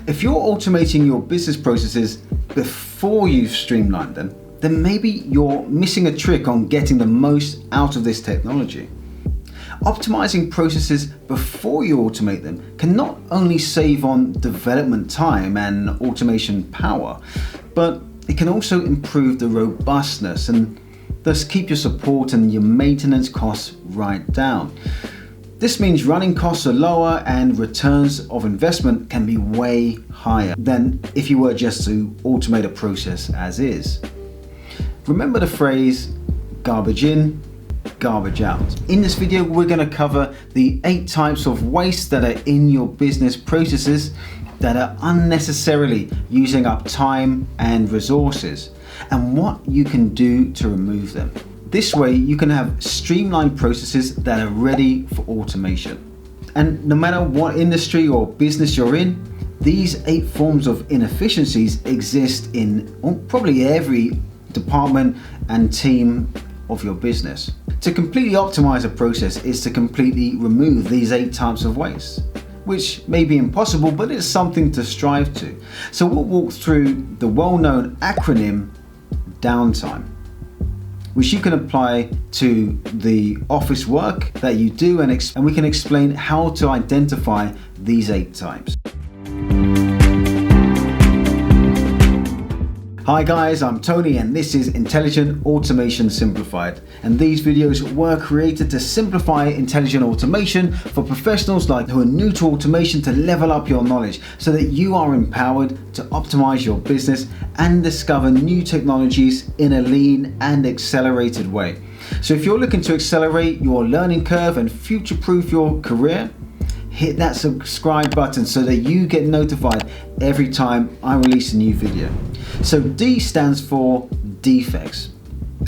If you're automating your business processes before you've streamlined them, then maybe you're missing a trick on getting the most out of this technology. Optimizing processes before you automate them can not only save on development time and automation power, but it can also improve the robustness and thus keep your support and your maintenance costs right down. This means running costs are lower and returns of investment can be way higher than if you were just to automate a process as is. Remember the phrase, garbage in, garbage out. In this video, we're going to cover the 8 types of waste that are in your business processes that are unnecessarily using up time and resources, and what you can do to remove them. This way, you can have streamlined processes that are ready for automation. And no matter what industry or business you're in, these 8 forms of inefficiencies exist in probably every department and team of your business. To completely optimize a process is to completely remove these 8 types of waste, which may be impossible, but it's something to strive to. So we'll walk through the well-known acronym DOWN-TIME, which you can apply to the office work that you do, and we can explain how to identify these 8 types. Hi guys, I'm Tony and this is Intelligent Automation Simplified. And these videos were created to simplify intelligent automation for professionals who are new to automation, to level up your knowledge so that you are empowered to optimize your business and discover new technologies in a lean and accelerated way. So if you're looking to accelerate your learning curve and future-proof your career, hit that subscribe button so that you get notified every time I release a new video. So D stands for defects,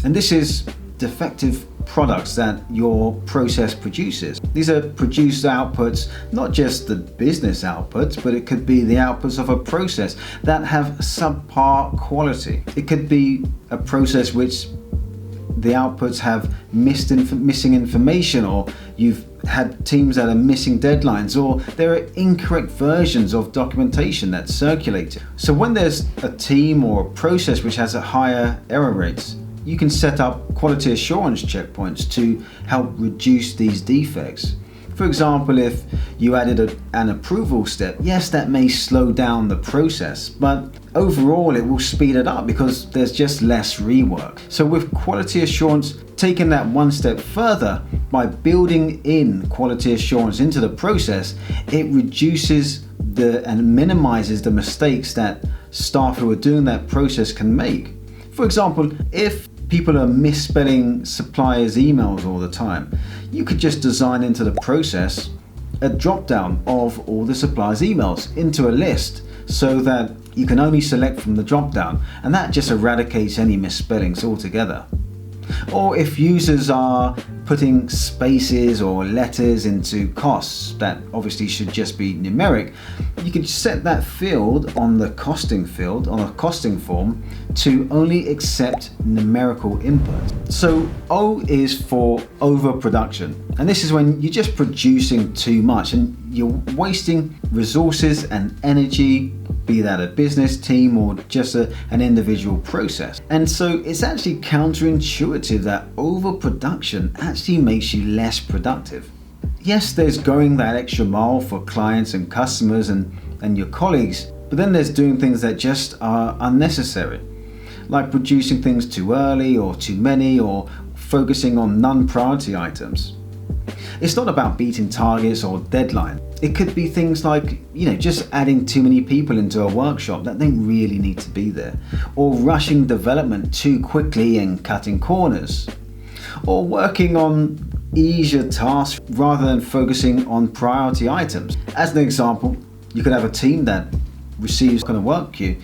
and this is defective products that your process produces. These are produced outputs, not just the business outputs, but it could be the outputs of a process that have subpar quality. It could be a process which the outputs have missing information, or you've had teams that are missing deadlines, or there are incorrect versions of documentation that's circulated. So when there's a team or a process which has a higher error rates, you can set up quality assurance checkpoints to help reduce these defects. For example, if you added an approval step, yes, that may slow down the process, but overall it will speed it up because there's just less rework. So with quality assurance, taking that one step further by building in quality assurance into the process, it reduces and minimizes the mistakes that staff who are doing that process can make. For example, if people are misspelling suppliers' emails all the time, you could just design into the process a drop down of all the suppliers' emails into a list so that you can only select from the drop down, and that just eradicates any misspellings altogether. Or if users are putting spaces or letters into costs that obviously should just be numeric, you can set that field on the costing field, on a costing form, to only accept numerical input. So O is for overproduction, and this is when you're just producing too much and you're wasting resources and energy, be that a business team or just an individual process. And so it's actually counterintuitive that overproduction actually makes you less productive. Yes, there's going that extra mile for clients and customers and your colleagues, but then there's doing things that just are unnecessary, like producing things too early or too many, or focusing on non-priority items. It's not about beating targets or deadline. It could be things like, just adding too many people into a workshop that don't really need to be there, or rushing development too quickly and cutting corners, or working on easier tasks rather than focusing on priority items. As an example, you could have a team that receives kind of work queue,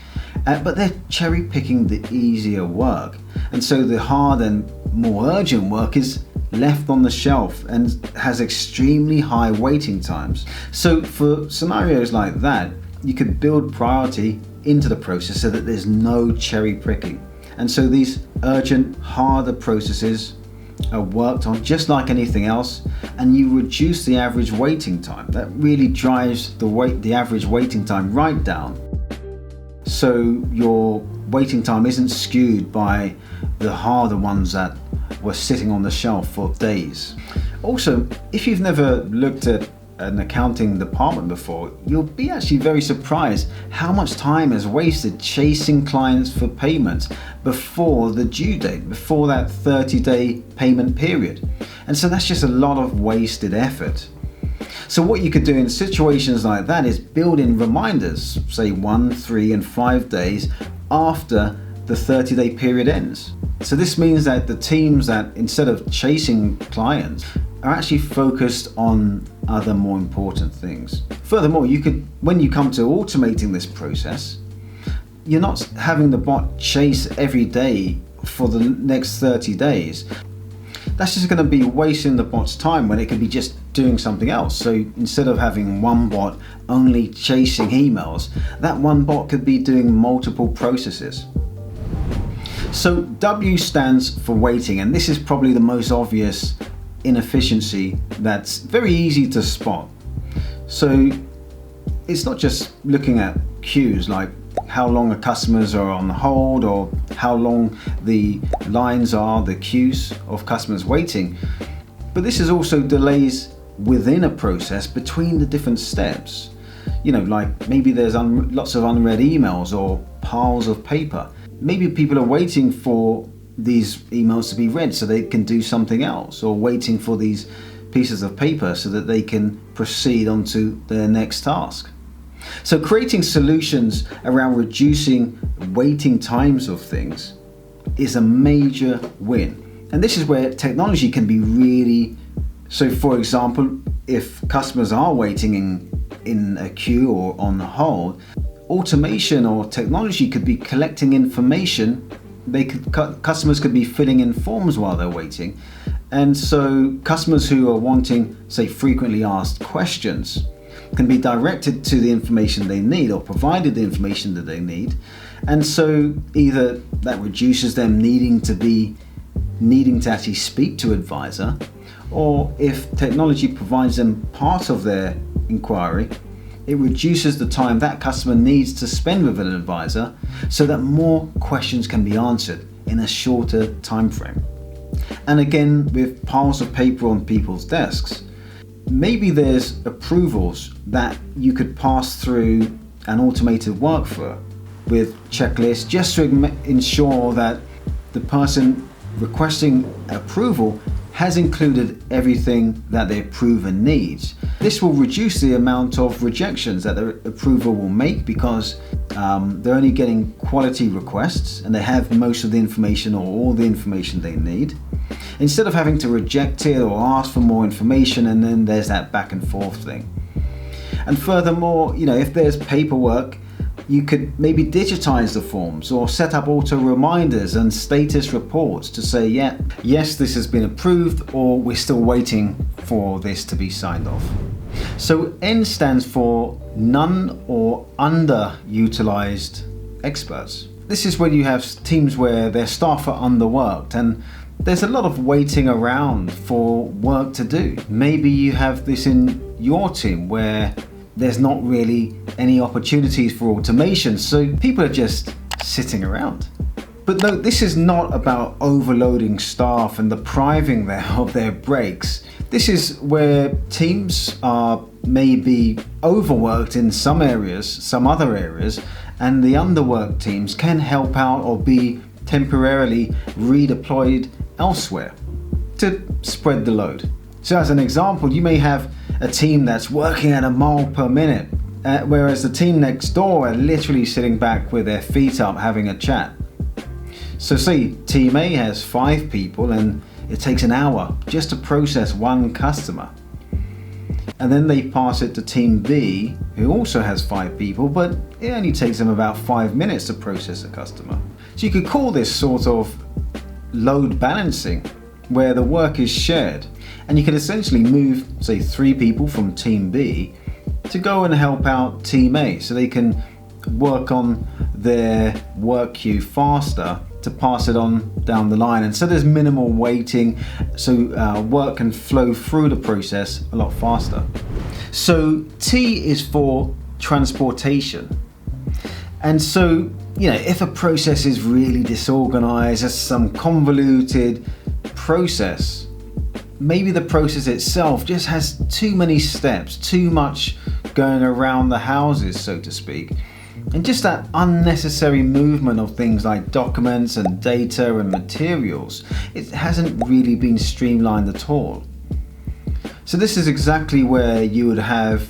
but they're cherry picking the easier work, and so the hard and more urgent work is left on the shelf and has extremely high waiting times. So for scenarios like that, you could build priority into the process so that there's no cherry picking. And so these urgent, harder processes are worked on just like anything else, and you reduce the average waiting time. That really drives the average waiting time right down. So your waiting time isn't skewed by the harder ones that were sitting on the shelf for days. Also, if you've never looked at an accounting department before, you'll be actually very surprised how much time is wasted chasing clients for payments before the due date, before that 30-day payment period. And so that's just a lot of wasted effort. So what you could do in situations like that is build in reminders, say 1, 3, and 5 days after the 30-day period ends. So this means that the teams that, instead of chasing clients, are actually focused on other more important things. Furthermore, when you come to automating this process, you're not having the bot chase every day for the next 30 days. That's just going to be wasting the bot's time when it could be just doing something else. So instead of having one bot only chasing emails, that one bot could be doing multiple processes. So W stands for waiting, and this is probably the most obvious inefficiency that's very easy to spot. So it's not just looking at queues, like how long the customers are on hold or how long the lines are, the queues of customers waiting, but this is also delays within a process between the different steps. You know, like maybe there's lots of unread emails or piles of paper. Maybe people are waiting for these emails to be read so they can do something else, or waiting for these pieces of paper so that they can proceed on to their next task. So creating solutions around reducing waiting times of things is a major win. And this is where technology can be really, so for example, if customers are waiting in a queue or on hold, automation or technology could be collecting information. Customers could be filling in forms while they're waiting. And so customers who are wanting, say, frequently asked questions can be directed to the information they need or provided the information that they need. And so either that reduces them needing to actually speak to an advisor, or if technology provides them part of their inquiry, it reduces the time that customer needs to spend with an advisor so that more questions can be answered in a shorter time frame. And again, with piles of paper on people's desks, maybe there's approvals that you could pass through an automated workflow with checklists just to ensure that the person requesting approval has included everything that the approver needs. This will reduce the amount of rejections that the approver will make because they're only getting quality requests and they have most of the information or all the information they need, instead of having to reject it or ask for more information, and then there's that back and forth thing. And furthermore, if there's paperwork, you could maybe digitize the forms or set up auto reminders and status reports to say, yes, this has been approved, or we're still waiting for this to be signed off. So N stands for none or underutilized experts. This is when you have teams where their staff are underworked and there's a lot of waiting around for work to do. Maybe you have this in your team where there's not really any opportunities for automation, so people are just sitting around. But no, this is not about overloading staff and depriving them of their breaks. This is where teams are maybe overworked in some areas, some other areas, and the underworked teams can help out or be temporarily redeployed elsewhere to spread the load. So as an example, you may have a team that's working at a mile per minute, whereas the team next door are literally sitting back with their feet up having a chat. So say team A has 5 people and it takes an hour just to process one customer. And then they pass it to team B, who also has 5 people, but it only takes them about 5 minutes to process a customer. So you could call this sort of load balancing, where the work is shared. And you can essentially move, say, 3 people from team B to go and help out team A so they can work on their work queue faster to pass it on down the line, and so there's minimal waiting, so work can flow through the process a lot faster. So T is for transportation, and so if a process is really disorganized, as some convoluted process, maybe the process itself just has too many steps, too much going around the houses, so to speak. And just that unnecessary movement of things like documents and data and materials, it hasn't really been streamlined at all. So this is exactly where you would have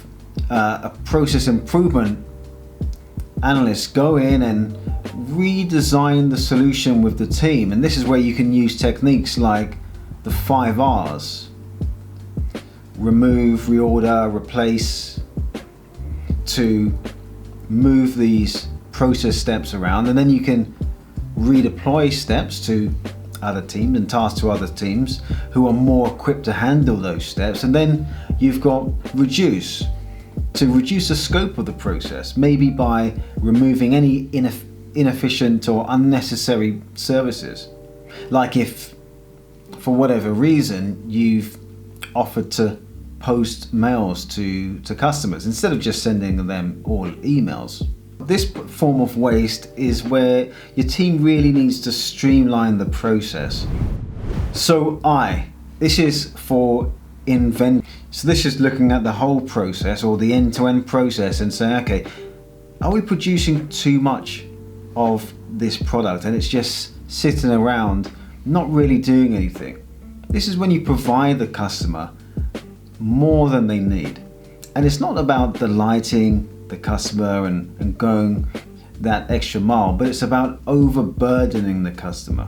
a process improvement analyst go in and redesign the solution with the team. And this is where you can use techniques like the 5 R's: remove, reorder, replace, to move these process steps around, and then you can redeploy steps to other teams and tasks to other teams who are more equipped to handle those steps. And then you've got reduce, to reduce the scope of the process, maybe by removing any inefficient or unnecessary services. Like if for whatever reason you've offered to post mails to customers instead of just sending them all emails. This form of waste is where your team really needs to streamline the process. So this is for inventory. So this is looking at the whole process, or the end-to-end process, and saying, okay, are we producing too much of this product and it's just sitting around not really doing anything? This is when you provide the customer more than they need. And it's not about delighting the customer and going that extra mile, but it's about overburdening the customer.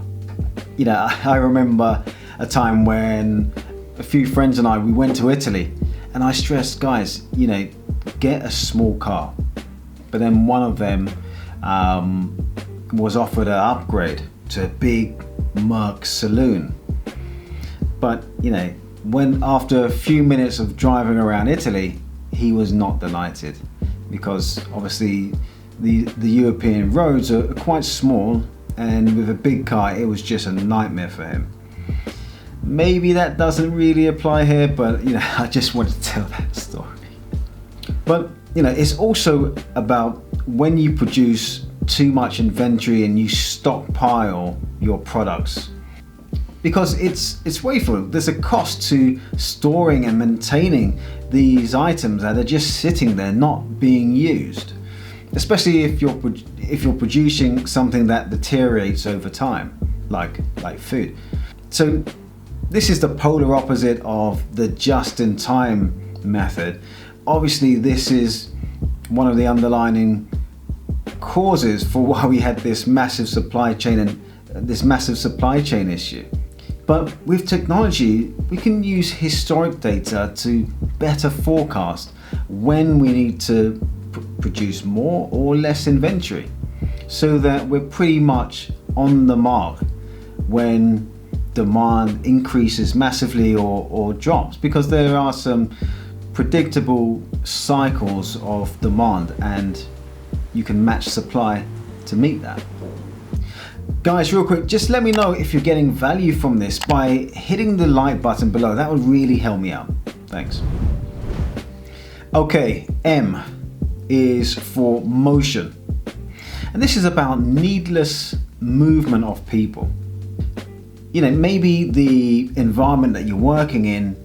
I remember a time when a few friends and we went to Italy, and I stressed, guys, get a small car. But then one of them was offered an upgrade to a big Merc saloon. But when after a few minutes of driving around Italy, he was not delighted, because obviously the European roads are quite small, and with a big car it was just a nightmare for him. Maybe that doesn't really apply here, but I just wanted to tell that story. But it's also about when you produce too much inventory and you stockpile your products, because it's wasteful. There's a cost to storing and maintaining these items that are just sitting there not being used, especially if you're producing something that deteriorates over time, like food. So this is the polar opposite of the just-in-time method. Obviously this is one of the underlying causes for why we had this massive supply chain issue. But with technology, we can use historic data to better forecast when we need to produce more or less inventory, so that we're pretty much on the mark when demand increases massively or drops, because there are some predictable cycles of demand and you can match supply to meet that. Guys, real quick, just let me know if you're getting value from this by hitting the like button below. That would really help me out. Thanks. Okay, M is for motion. And this is about needless movement of people. Maybe the environment that you're working in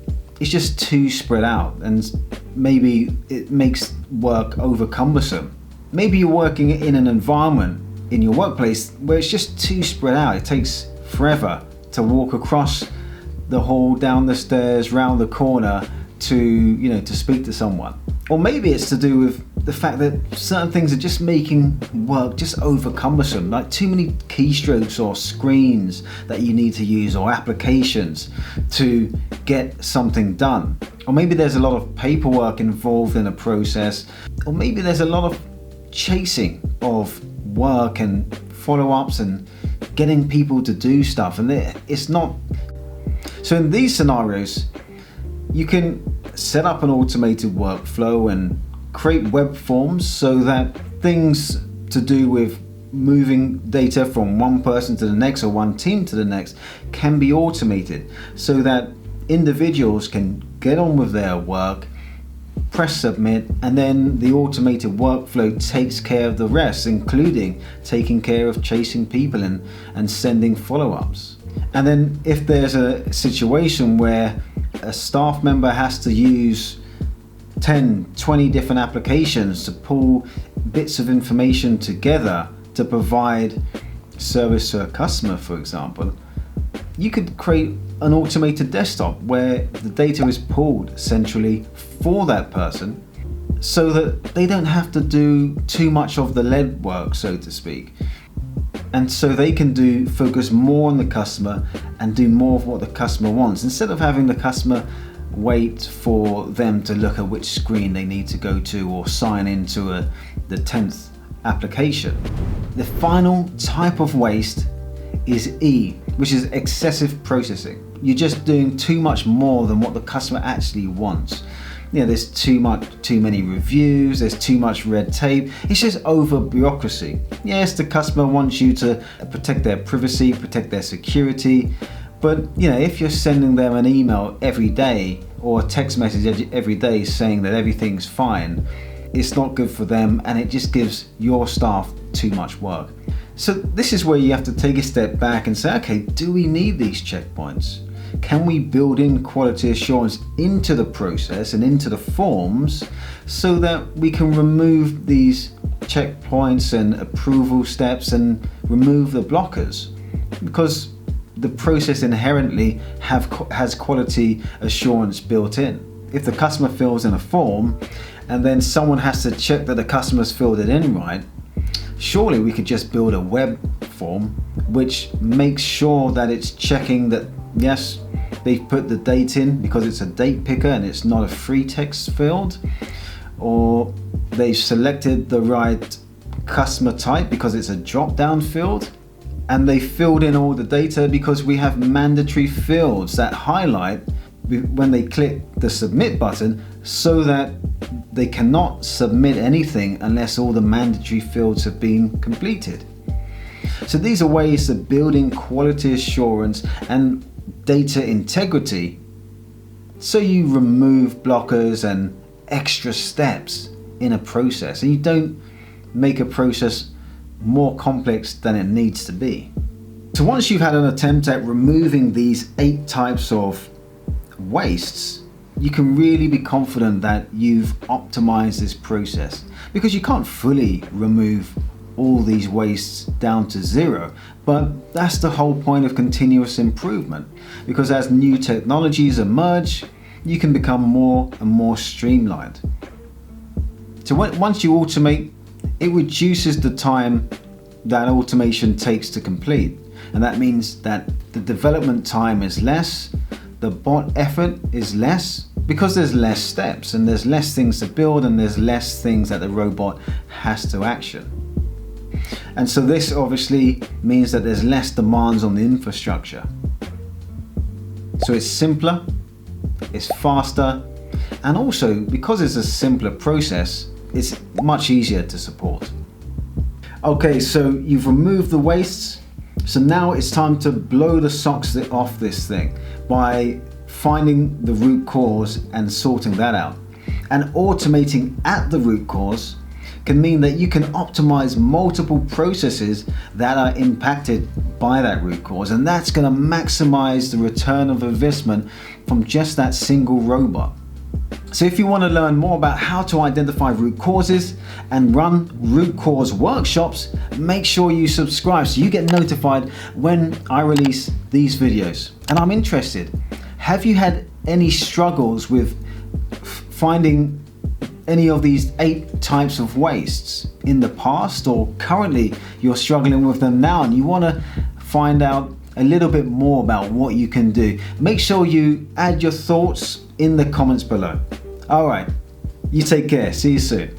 is just too spread out, and maybe it makes work over cumbersome. Maybe you're working in an environment in your workplace where it's just too spread out. It takes forever to walk across the hall, down the stairs, round the corner to speak to someone. Or maybe it's to do with the fact that certain things are just making work just over cumbersome, like too many keystrokes or screens that you need to use, or applications to get something done. Or maybe there's a lot of paperwork involved in a process, or maybe there's a lot of chasing of work and follow-ups and getting people to do stuff, and it's not. So in these scenarios, you can set up an automated workflow and create web forms so that things to do with moving data from one person to the next or one team to the next can be automated so that individuals can get on with their work, press submit, and then the automated workflow takes care of the rest, including taking care of chasing people and sending follow-ups. And then if there's a situation where a staff member has to use 10, 20 different applications to pull bits of information together to provide service to a customer, for example, you could create an automated desktop where the data is pulled centrally for that person so that they don't have to do too much of the lead work, so to speak. And so they can focus more on the customer and do more of what the customer wants, instead of having the customer wait for them to look at which screen they need to go to or sign into the 10th application. The final type of waste is E, which is excessive processing. You're just doing too much more than what the customer actually wants. There's too many reviews, there's too much red tape, it's just over bureaucracy. Yes, the customer wants you to protect their privacy, protect their security, but if you're sending them an email every day or a text message every day saying that everything's fine, it's not good for them, and it just gives your staff too much work. So this is where you have to take a step back and say, okay, do we need these checkpoints? Can we build in quality assurance into the process and into the forms so that we can remove these checkpoints and approval steps and remove the blockers? Because the process inherently has quality assurance built in. If the customer fills in a form and then someone has to check that the customer's filled it in right, surely we could just build a web form which makes sure that it's checking that yes, they've put the date in because it's a date picker and it's not a free text field, or they've selected the right customer type because it's a drop-down field, and they filled in all the data because we have mandatory fields that highlight when they click the submit button so that they cannot submit anything unless all the mandatory fields have been completed. So these are ways of building quality assurance and data integrity so you remove blockers and extra steps in a process, and you don't make a process more complex than it needs to be. So once you've had an attempt at removing these 8 types of wastes, you can really be confident that you've optimized this process, because you can't fully remove all these wastes down to 0, but that's the whole point of continuous improvement, because as new technologies emerge, you can become more and more streamlined. So once you automate, it reduces the time that automation takes to complete, and that means that the development time is less, the bot effort is less, because there's less steps and there's less things to build and there's less things that the robot has to action. And so this obviously means that there's less demands on the infrastructure. So it's simpler, it's faster, and also because it's a simpler process, it's much easier to support. Okay, so you've removed the wastes, so now it's time to blow the socks off this thing by finding the root cause and sorting that out. And automating at the root cause can mean that you can optimize multiple processes that are impacted by that root cause, and that's going to maximize the return of investment from just that single robot. So if you want to learn more about how to identify root causes and run root cause workshops, make sure you subscribe so you get notified when I release these videos. And I'm interested, have you had any struggles with finding any of these 8 types of wastes in the past, or currently you're struggling with them now and you want to find out a little bit more about what you can do? Make sure you add your thoughts in the comments below. All right, you take care. See you soon.